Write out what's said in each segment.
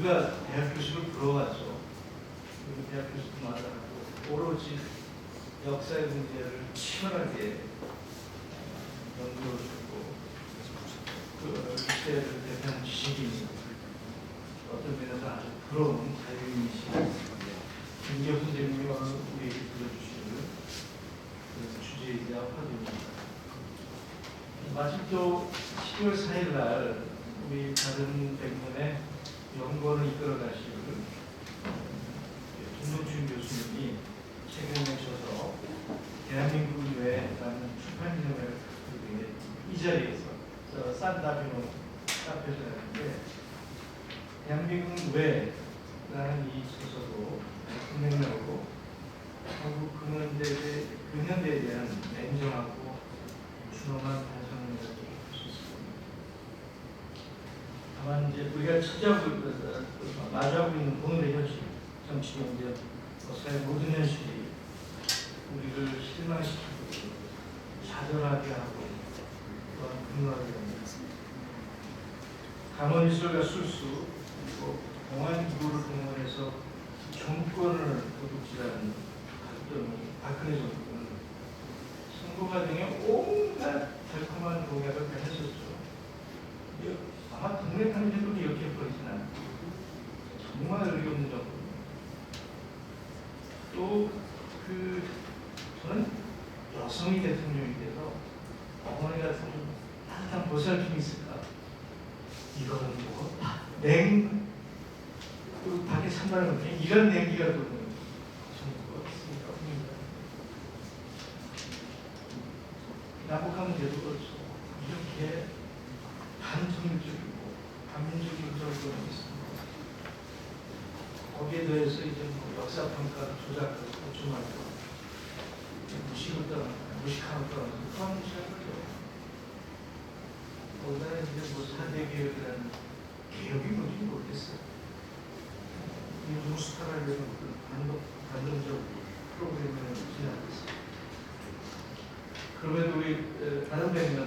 모두가 대학 교수를 부러워하죠. 그리고 대학 교수들마다 오로지 역사의 문제를 치열하게 연구를 주고 그 시대를 대표하는 지식인이 어떤 면에서 아주 부러운 자유인이신 김기혁 선생님이 오늘 우리에게 들려주시는 그 주제이자 화두입니다. 마침 또 12월 4일 날 우리 다른 백문의 연구원을 이끌어 가실 김동춘 교수님이 책을 내셔서 대한민국 외라는 출판기념회를 이 자리에서 산다비노 카페에서 했는데 대한민국 외라는 이 소설로 맥락으로 한국 근현대에 대한 냉정하고 준엄한 반성을 할 수 있습니다. 다만 이제 우리가 마주하고 있는 오늘의 현실, 정치 경제, 역사의 모든 현실이 우리를 실망시키고 좌절하게 하고 또한 분노하게 합니다. 강원이슬과 술수 그리고 공안기구를 동원해서 정권을 도둑질하는 박근혜 정권은 선거 과정에 온갖 달콤한 공약을 다 했었죠. 아마 동네 판결도 이렇게 버리진 않고 정말 의리 없는 정권. 또 저는 여성이 대통령이 돼서 어머니 같은 좀 따뜻한 보살핌이 있을까? 이거는 뭐 그 밖에 산다는 건 이런 냉기가 도는 정부가 없습니다. 남북한 문제도 그렇죠. 이렇게 반정적이고 반민족인 정권이 있습니다. 거기에 대해서 이제 역사 평가를 조작하고 고충하고 무식을 떠나고 무식함을 떠나서 그런 무시한 거죠. 거기다가 이제 뭐 4대 개혁이라는 개혁이 뭔지 모르겠어요. 요즘 스타라이라는 반동적 프로그램을 진행하고 있습니다. 그럼에도 우리 다른 백면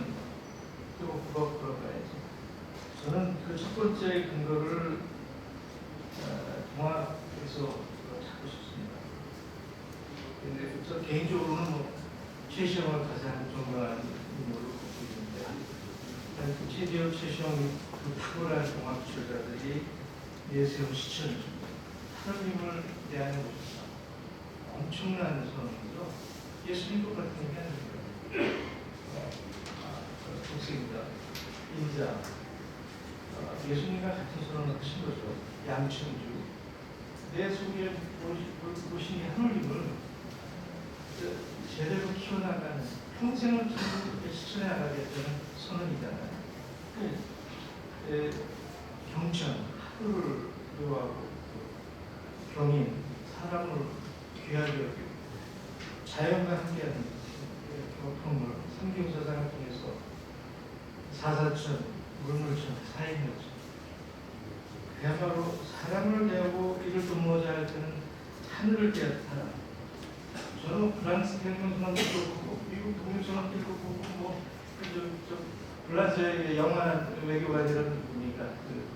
또 국악 들어가야지. 저는 그 첫 번째 근거를 동학에서 찾고 싶습니다. 근데 저 개인적으로는 최시영을 가장 존경하는 인물로 보고 있는데 최시영이 그 탁월한 동학 기술자들이 내세운 시천이죠. 하나님을 대하는 것이다. 엄청난 선언이죠. 예수님도 같은 얘기 하는 거예요. 독생자, 인자, 예수님과 같은 선언을 하신 거죠. 양천주. 내 속에 보신 하나님을 제대로 키워나가는 평생을 실천해 나가겠다는 선언이잖아요. 경천, 하루를 요하고 경인, 사람을 귀하게 여기고 자연과 함께하는 교통을 성경사상을 통해서 사사천, 물물천, 사인여천 그야말로 사람을 대하고 이를 돕고자 할 때는 하늘을 대하다. 저는 프랑스 대통령선언도 그렇고 미국 독립선언도 그렇고 프랑스의 영원한 외교관이라는 분이니까 그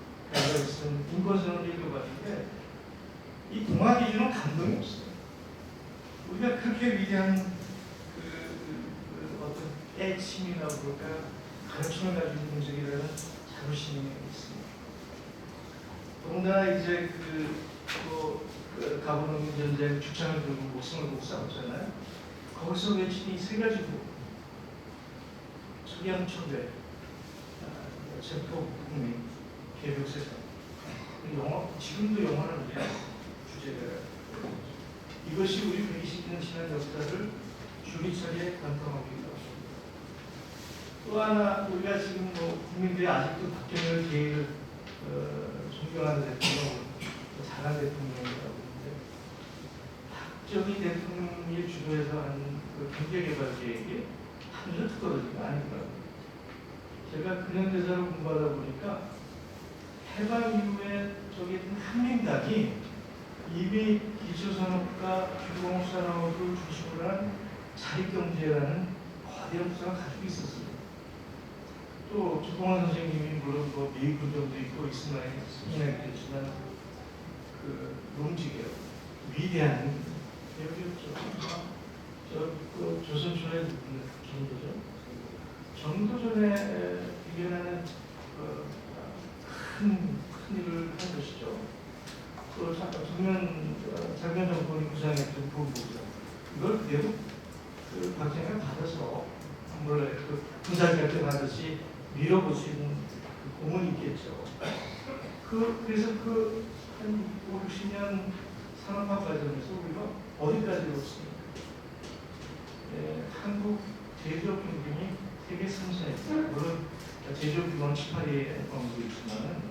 쓴 인권선언을 읽어봤는데 이 동화 기준은 감동이 없어요. 우리가 그렇게 위대한 어떤 애침이라고 그럴까 가르침을 가지고 있는 민족이라는 자부심이 있습니다. 더군다나 이제 가보농민 전쟁 주창을 들고 목숨을 걸고 싸웠잖아요. 거기서 외친 이 세 가지 구 석양초배, 세포국민, 개벽세상 지금도 영화는 주제가 이것이 우리 120년 지난 역사를 줄이차게 관통하고 있다고 합니다. 또 하나 우리가 지금 국민들이 아직도 박정희를 제일 존경하는 대통령, 잘한 대통령이라고 하는데 박정희 대통령이 주도해서 한 경제개발 계획이 한줄 떨어지가 아니더라고요. 제가 근현대사를 공부하다 보니까 해방 이후에 저기 있던 한민당이 이미 기초산업과 규공산업을 중심으로 한 자립경제라는 거대한 부상을 가지고 있었습니다. 또 조동환 선생님이 물론 미국 군정도 있고 있으나 있지만 그 농지개혁, 위대한 개혁이었죠. 그 조선초의 정도전에 비견하는 큰 일을 한 것이죠. 또 작년 정권이 구상했던 부부가 이걸 그대로 그 박정희가 받아서 원래 그 군사할 때 받듯이 밀어볼 수 있는 그 공은 있겠죠. 그래서 한 5, 60년 산업화 과정에서 우리가 어디까지 왔습니까? 한국 제조업 평균이 세계 3사입니다. 물론 제조업 규모는 7, 8위에 머물고 있지만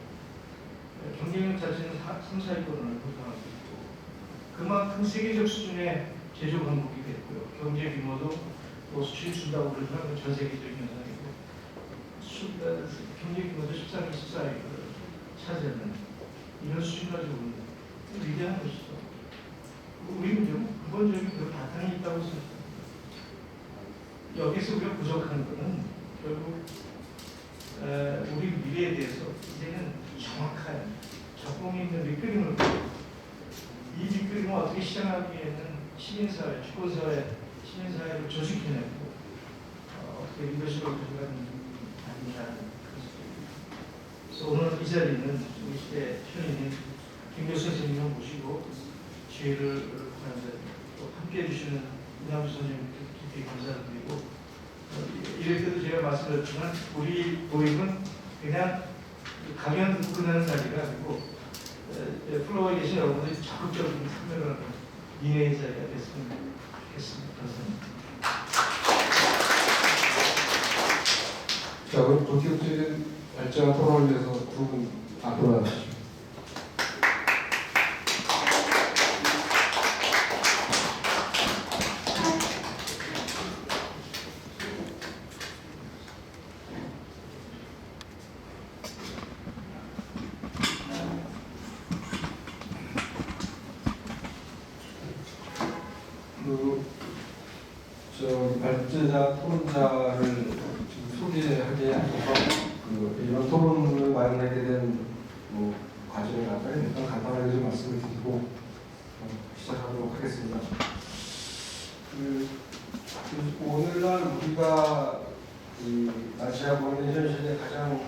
경쟁력 자체는 3, 4위권을 구성하고 있고 그만큼 세계적 수준의 제조업 항목이 됐고요. 경제 규모도 뭐 수출 준다고 그러면 전 세계적인 현상이고 경제 규모도 13위, 14위를 차지하는 이런 수준까지 오는 위대한 것이죠. 우리는 좀 근본적인 그 바탕이 있다고 생각합니다. 여기서 우리가 부족한 것은 결국 우리 미래에 대해서 이제는 정확한 적공이 있는 밑그림을 이 밑그림을 어떻게 실행하기에는 시민사회, 주권사회, 시민사회를 조직해내고 어떻게 리더십을 가져가는 아니냐는 그래서 오늘 이 자리는 우리 시대 현인인 김교수 선생님을 모시고 지혜를 또 함께해 주시는 이남주 선생님께 깊이 감사드리고 이럴 때도 제가 말씀드렸지만 우리 도입은 그냥 강연 듣고 끝나는 자리가 아니고 플로어에 계신 여러분들이 적극적으로 참여를 하는 미래의 자리가 됐으면 좋겠습니다. 감사합니다. 자, 그럼 본격적인 발전한 토론을 위해서 두 분 앞으로 나가시죠. 발제자, 토론자를 지금 소개하기 앞서서 이런 토론을 마련하게 된 과정에 앞에 일단 간단하게 좀 말씀을 드리고 시작하도록 하겠습니다. 오늘날 우리가 맞이하고 있는 현실의 가장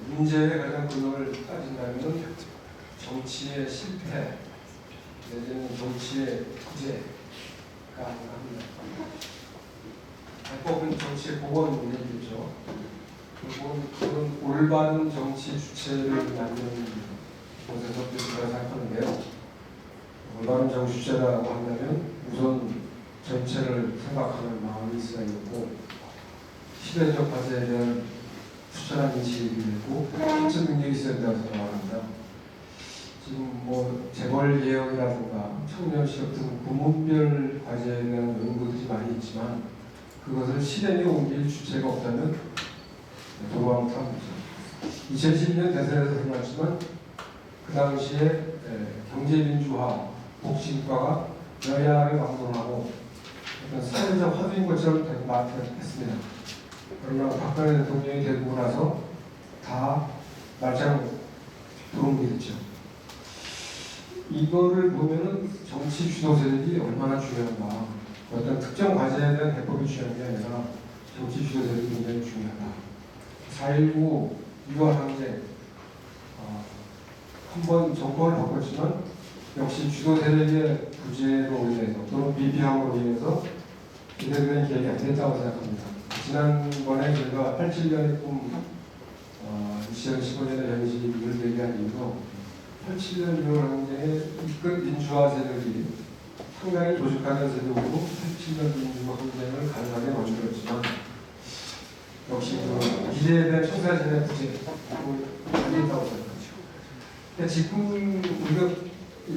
문제의 가장 근원을 따진다면 정치의 실패 내지는 정치의 부재가 합니다. 법은 정치의 복원을 얘기했죠. 그런 올바른 정치 주체를 만드는 곳에서 우리가 생각하는데요. 올바른 정치 주체라고 한다면 우선 전체를 생각하는 마음이 있어야 되고 시대적 과제에 대한 투철한 인식이 있고 실천 능력이 있어야 된다고 생각합니다. 지금 재벌 개혁이라든가 청년 실업 등 부문별 과제에 대한 연구들이 많이 있지만 그것을 실행에 옮길 주체가 없다면 도망탑이죠. 2012년 대선에서 드러났지만 그 당시에 경제민주화, 복지국가가 여야를 막론하고 어떤 사회적 화두인 것처럼 나타났습니다. 그러나 박근혜 대통령이 되고 나서 다 말짱 들어오게 됐죠. 이거를 보면은 정치 주도 세력이 얼마나 중요한가. 어떤 특정 과제에 대한 해법이 중요한 게 아니라 정치 주도 세력이 굉장히 중요하다. 4.19 6월 항쟁 한번 정권을 바꿨지만 역시 주도 세력의 부재로 인해서 또는 비비함으로 인해서 제대로 계획이 안 됐다고 생각합니다. 지난번에 저희가 87년의 꿈 2015년의 현실을 얘기한 이유로 87년 6월 항쟁에 이끈 민주화 세력이 상당히 조직화된 세력으로 87년 민주화 항쟁을 가능하게 만들었지만 역시 미래에 대한 청사진의 부재가 안 됐다고 생각하죠. 그러니까 지금 우리가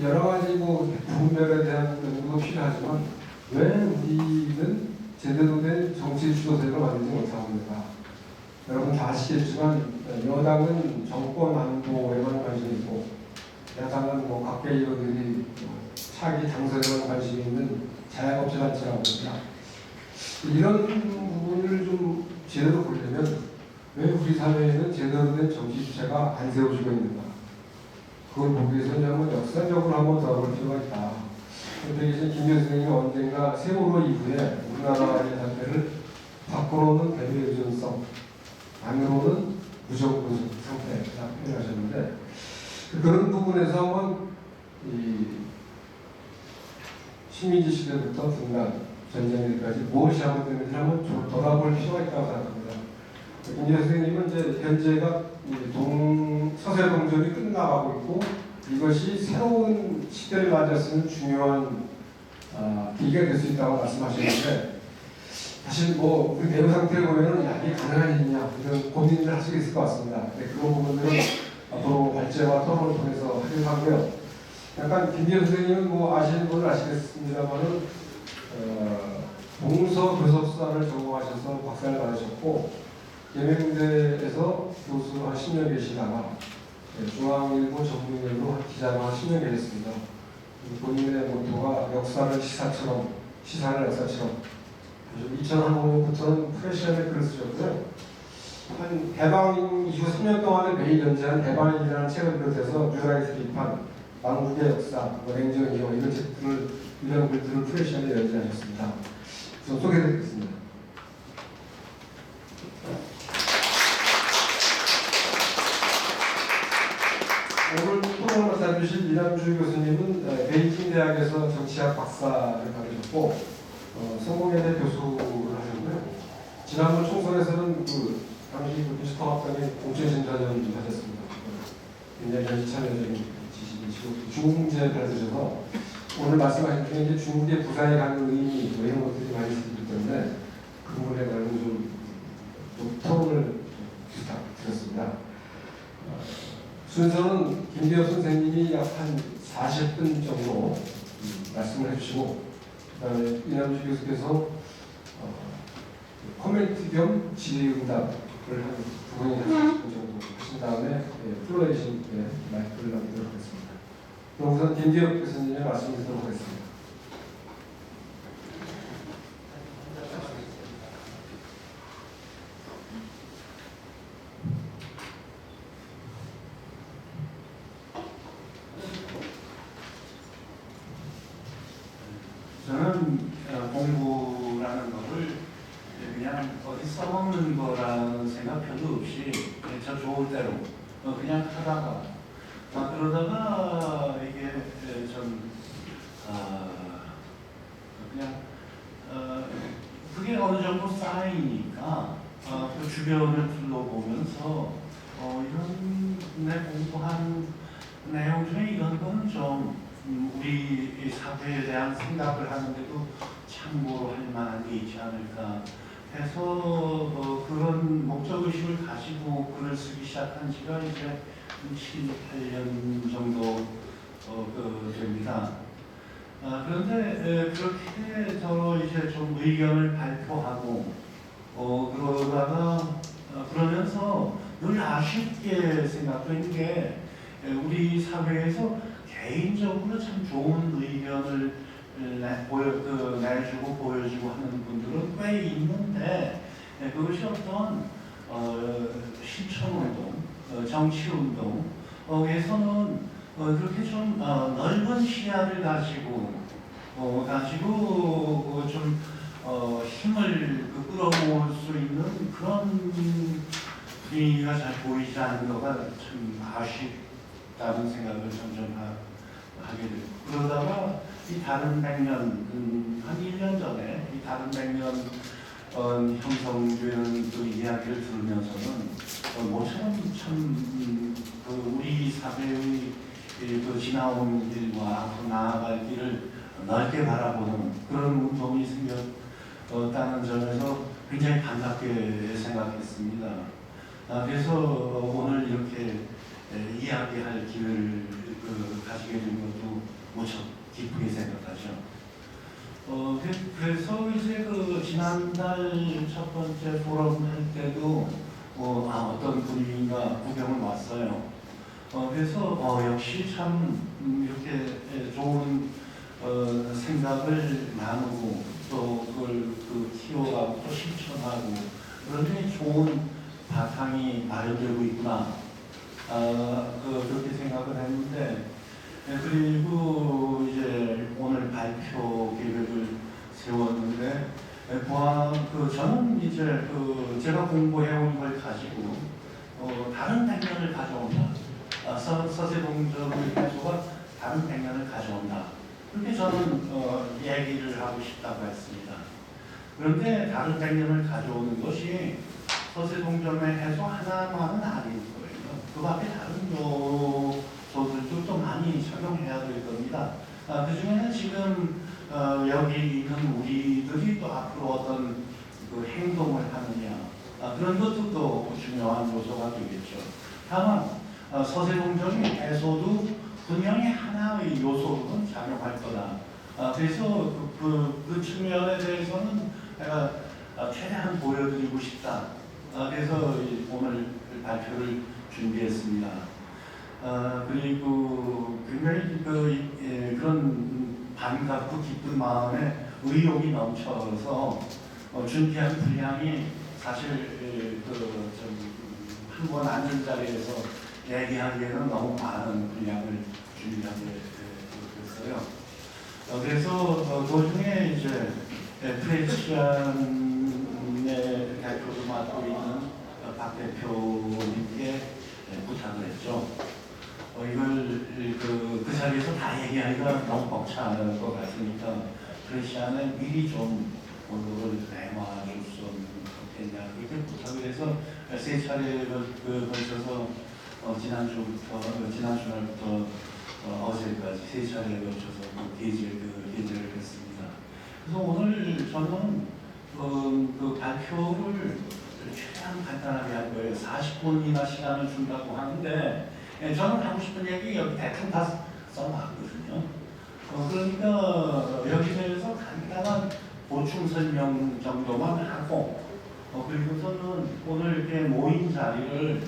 여러 가지 부분별에 대한 연구도 필요하지만 왜 우리는 제대로 된 정치 주도 세력을 만들지 못하고 있는가? 여러분 다 아시겠지만 여당은 정권 안보에만 관심이 있고 야당은 각계 의원들이 차기 당선에만 관심이 있는 자영업자 단체라고 합니다. 이런 부분을 좀 제대로 보려면 왜 우리 사회에는 제대로 된 정치 주체가 안 세워지고 있는가? 그걸 보기 위해서 한번 역사적으로 한번 돌아볼 필요가 있다. 그런데 이제 김 교수님이 언젠가 세월호 이후에 우리나라의 상태를 밖으로는 대외 의존성, 안으로는 무정부 상태라고 표현하셨는데 그런 부분에서 한번 이 식민지 시대부터 분단, 전쟁까지 무엇이 잘못됐는지 한번 돌아볼 필요가 있다고 생각합니다. 김 선생님은 이제 현재가 서세 동전이 끝나가고 있고 이것이 새로운 시대를 맞이할 중요한 계기가 될 수 있다고 말씀하셨는데 사실 뭐 우리 내부 상태를 보면은 야, 이게 가능한 일이냐 이런 고민을 할 수 있을 것 같습니다. 근데 그런 부분들은 앞으로 발제와 토론을 통해서 하려고 하고요. 약간 김기현 선생님은 뭐 아시는 분은 아시겠습니다만은 동서교섭사를 전공하셔서 박사를 받으셨고 예명대에서 교수 한 10년 계시다가 중앙일보 전문일보 기자로 한 10년 계셨습니다. 본인의 모토가 역사를 시사처럼, 시사를 역사처럼. 2005년부터는 프레시안에 글을 쓰셨고요. 한 해방 이후 3년 동안에 매일 연재한 해방이라는 책을 비롯해서 뉴라이트 비판, 망국의 역사, 냉전 이용 이런 책들을 이런 글들을 프레시안에 연재하셨습니다. 우선 소개해드리겠습니다. 오늘 토론을 맡아주실 이남주 교수님은 베이징 대학에서 정치학 박사를 받으셨고 성공회대 교수를 하셨고요. 지난번 총선에서는 당시 민주통합당의 공천심사위원을 하셨습니다. 굉장히 정치 참여적인 지식이시고 중국제를 받으셔서 오늘 말씀하신 중에 이제 중국의 부산에 가는 의미 이런 것들이 많이 있기 때문에 그 부분에 관한 좀 토론을 부탁드렸습니다. 순서는 김대엽 선생님이 약 한 40분 정도 말씀을 해주시고 그다음에 이남주 교수께서 코멘트 겸 질의응답을 한 2분이 40분 정도 하신 다음에 플로레이션 마이크를 남기도록 하겠습니다. 그럼 우선 김대엽 교수님의 말씀을 듣도록 하겠습니다. 저는 공부라는 거를 그냥 어디 써먹는 거라는 생각 별로 없이 저 좋을 대로 그냥 하다가 그러다가 이게 좀 그냥 그게 어느 정도 쌓이니까 그 주변을 둘러보면서 이런 내 공부한 내용 중에 이런 건 좀 우리 사회에 대한 생각을 하는데도 참고로 할 만한 게 있지 않을까 해서 그런 목적의식을 가지고 글을 쓰기 시작한 지가 이제 7, 8년 정도 됩니다. 그런데 그렇게 저 이제 좀 의견을 발표하고 그러면서 늘 아쉽게 생각되는 게 우리 사회에서 개인적으로 참 좋은 의견을 내주고 보여주고 하는 분들은 꽤 있는데 그것이 어떤 실천운동, 정치운동에서는 그렇게 좀 넓은 시야를 가지고 좀 힘을 끌어모을 수 있는 그런 분위기가 잘 보이지 않는 거가 참 아쉽다는 생각을 점점 하게 되고 그러다가 이 다른 백년 한 1년 전에 이 다른 백년 형성되는 그 이야기를 들으면서는 모처럼 참 우리 사회의 그 지나온 일과 앞으로 나아갈 길을 넓게 바라보는 그런 운동이 생겼다는 점에서 굉장히 반갑게 생각했습니다. 그래서 오늘 이렇게 이야기할 기회를 가지게 된 것도 무척 기쁘게 생각하죠. 그래서 이제 지난달 첫 번째 포럼 할 때도 어떤 분위기가 구경을 왔어요. 그래서 역시 참 이렇게 좋은 생각을 나누고 또 그걸 키워가고 또 실천하고 그런 데 좋은 바탕이 마련되고 있구나 그렇게 생각을 했는데 그리고 이제 오늘 발표 계획을 세웠는데 저는 이제 제가 공부해온 걸 가지고 다른 백면을 가져온다. 서세동적의 해소가 다른 백면을 가져온다. 그렇게 저는 얘기를 하고 싶다고 했습니다. 그런데 다른 백면을 가져오는 것이 서세동점의 해소 하나만은 아닌 거예요. 그 밖에 다른 요소들도 또 많이 적용해야 될 겁니다. 그 중에는 지금 여기 있는 우리들이 또 앞으로 어떤 행동을 하느냐 그런 것도 또 중요한 요소가 되겠죠. 다만 서세동점의 해소도 분명히 하나의 요소로는 작용할 거다. 그래서 그 측면에 대해서는 제가 최대한 보여드리고 싶다. 그래서 오늘 발표를 준비했습니다. 그리고 굉장히 그런 반갑고 기쁜 마음에 의욕이 넘쳐서 준비한 분량이 사실 한 번 앉은 자리에서 얘기하기에는 너무 많은 분량을 준비하게 됐어요. 그래서 도중에 이제 프레시안의 대표를 맡고 있는 박 대표님께 부탁을 했죠. 이걸 그 자리에서 다 얘기하기가 너무 벅찬 것 같으니까 프레시안에 미리 좀 오늘을 내놔줄 수 없겠냐 그렇게 부탁을 해서 세 차례에 걸쳐서 지난주말부터 어제까지 세 차례에 걸쳐서 게재를 했습니다. 그래서 오늘 저는 그 발표를 최대한 간단하게 할 거예요. 40분이나 시간을 준다고 하는데 저는 하고 싶은 얘기 여기 대충 다 써놨거든요. 그러니까 여기 대해서 간단한 보충 설명 정도만 하고 그리고서는 오늘 이렇게 모인 자리를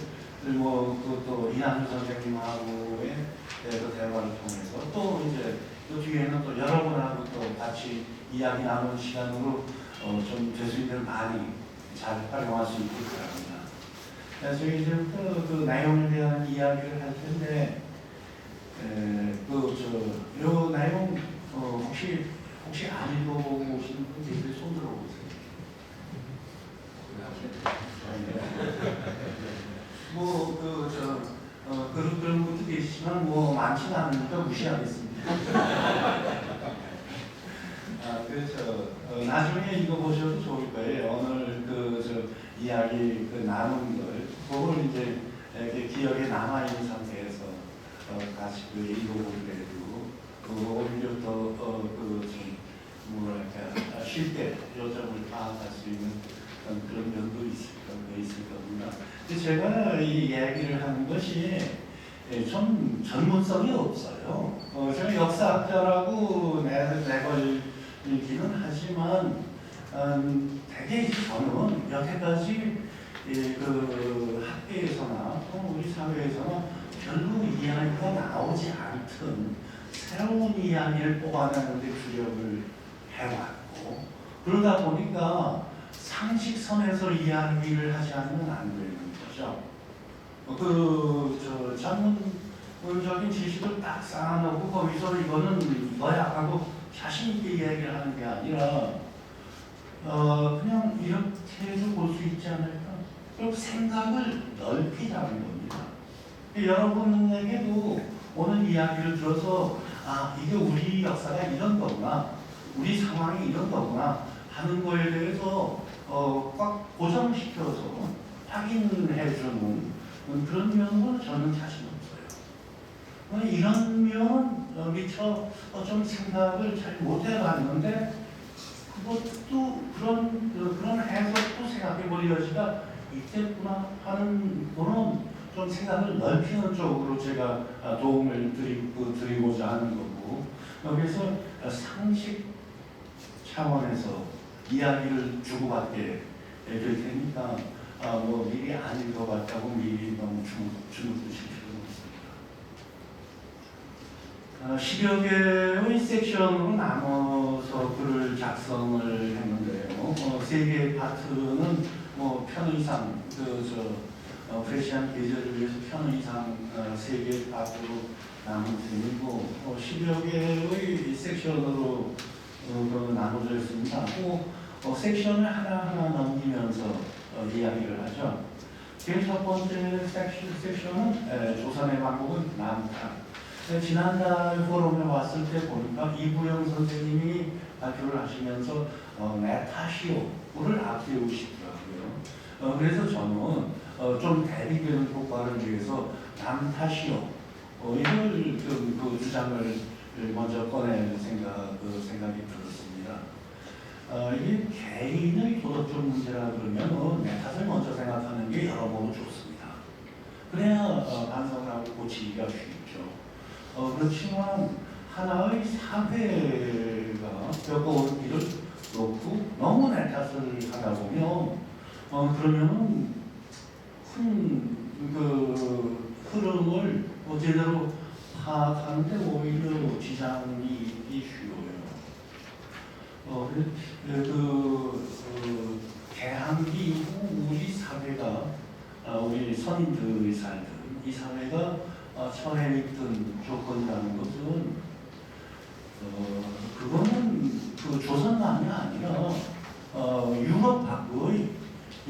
또 이한주 선생님하고의 대화를 통해서 또 이제 또 뒤에는 또 여러분하고 또 같이 이야기 나누는 시간으로 좀 재수님들 많이 잘 활용할 수 있길 바랍니다. 그래서 이제부터 그 내용에 대한 이야기를 할 텐데 요 내용 혹시 안 읽어보신 분들이 손 들어보세요. 그런 분도 계시지만 많지는 않으니까 무시하겠습니다. 그래서 나중에 읽어보셔도 좋을 거예요. 오늘 이야기 나눈 걸 그걸 이제 이렇게 기억에 남아있는 상태에서 다시 읽어보더라도 오히려 더 쉴 때 요점을 파악할 수 있는 그런 면도 있을 겁니다. 근데 제가 이 얘기를 하는 것이 좀 전문성이 없어요. 제가 역사학자라고 내걸기는 하지만 되게 저는 여태까지 학계에서나 또 우리 사회에서나 별로 이야기가 나오지 않던 새로운 이야기를 뽑아내는 데 주력을 해왔고 그러다 보니까 상식선에서 이야기를 하지 않으면 안 되는 거죠. 전문적인 지식을 딱 쌓아놓고 거기서 이거는 이거야 하고 자신 있게 이야기를 하는 게 아니라 그냥 이렇게 해서 볼 수 있지 않을까? 그럼 생각을 넓히자는 겁니다. 여러분에게도 오늘 이야기를 들어서 이게 우리 역사가 이런 거구나, 우리 상황이 이런 거구나 하는 거에 대해서 꽉 고정시켜서 확인해주는 그런 면은 저는 자신 없어요. 이런 면은 미처 좀 생각을 잘 못해봤는데 그것도 그런 해석도 생각해볼 여지가 있겠구나 하는 거는 좀 생각을 넓히는 쪽으로 제가 도움을 드리고자 하는 거고 그래서 상식 차원에서 이야기를 주고받게 될 테니까 미리 안 읽어봤다고 미리 너무 주눅드실 필요는 없습니다. 10여 개의 섹션으로 나눠서 글을 작성을 했는데요. 3개의 파트는 편 이상 프레시한 계절을 위해서 편의 이상 3개 파트로 나눈 셈이고 10여 개의 섹션으로 나눠져 있습니다. 섹션을 하나하나 넘기면서 이야기를 하죠. 제일 첫 번째 섹션은 조선의 방법은 남탕. 지난달 포럼에 왔을 때 보니까 이부영 선생님이 발표를 하시면서 메타시오를 앞세우시더라고요. 그래서 저는 좀 대비되는 효과를 위해서 남타시오 이걸 그 주장을 먼저 꺼낼 생각이 들었습니다. 이게 개인의 도덕적 문제라 그러면 내 탓을 먼저 생각하는 게 여러모로 좋습니다. 그래야 반성을 하고 고치기가 쉽죠. 그렇지만 하나의 사회가 겪어온 일을 놓고 너무 내 탓을 하다 보면 그러면은 큰 그 흐름을 제대로 파악하는데 오히려 지장이 있기 쉬워요. 개항기 이후 우리 사회가 우리 선인들이 살던 이 사회가 처해 있던 조건이라는 것은 그거는 그 조선만이 아니라 유럽 밖의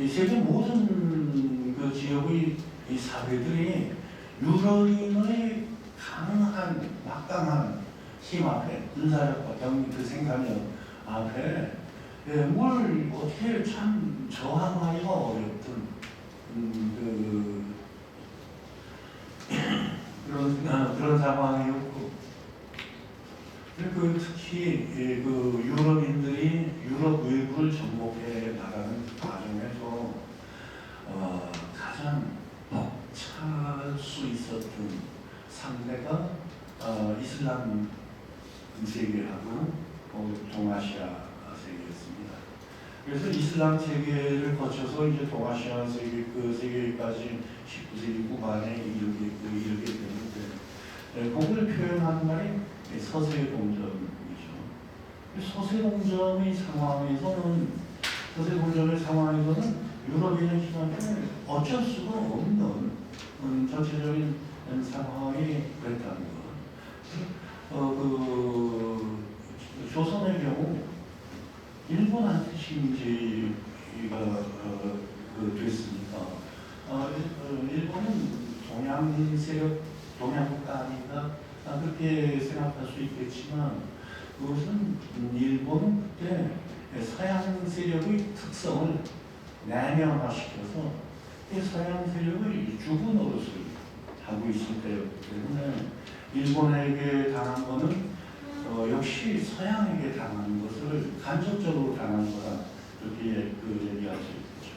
세계 모든 그 지역의 이 사회들이 유럽인의 강한 막강한 힘 앞에 군사력과 병력 그 생산력 앞에 뭘 어떻게 참 저항하기가 어렵던 그런 상황이었고 특히 그 유럽인들이 유럽 외부를 정복해 나가는 과정에서 가장 벅찰 수 있었던 상대가 이슬람 세계하고 동아시아 세계였습니다. 그래서 이슬람 세계를 거쳐서 이제 동아시아 세계 그 세계까지 19세기 후반에 이르게 되는데 그걸 표현하는 말이 서세동점이죠. 서세동점의 상황에서는 유럽인의 힘한테 어쩔 수가 없는 전체적인 상황이 그랬다는 것. 조선의 경우 일본한테 심지가 됐으니까 일본은 동양 세력, 동양 국가 아닌가 그렇게 생각할 수 있겠지만 그것은 일본은 그때 서양 세력의 특성을 내면화시켜서 서양 세력의 죽은 노릇을 하고 있을 때였기 때문에 일본에게 당한 것은 역시 서양에게 당한 것을 간접적으로 당한 거다 그렇게 얘기할 수 있죠.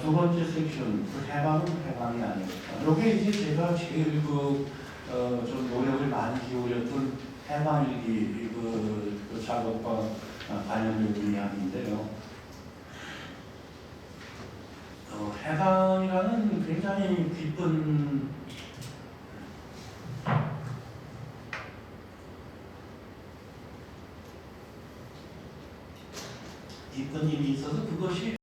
두 번째 섹션 해방은 해방이 아니었다. 이게 이제 제가 제일 좀 노력을 많이 기울였던 해방일기 그 작업과 관련된 이야기인데요. 해방이라는 굉장히 기쁜 일이 있어서 그것이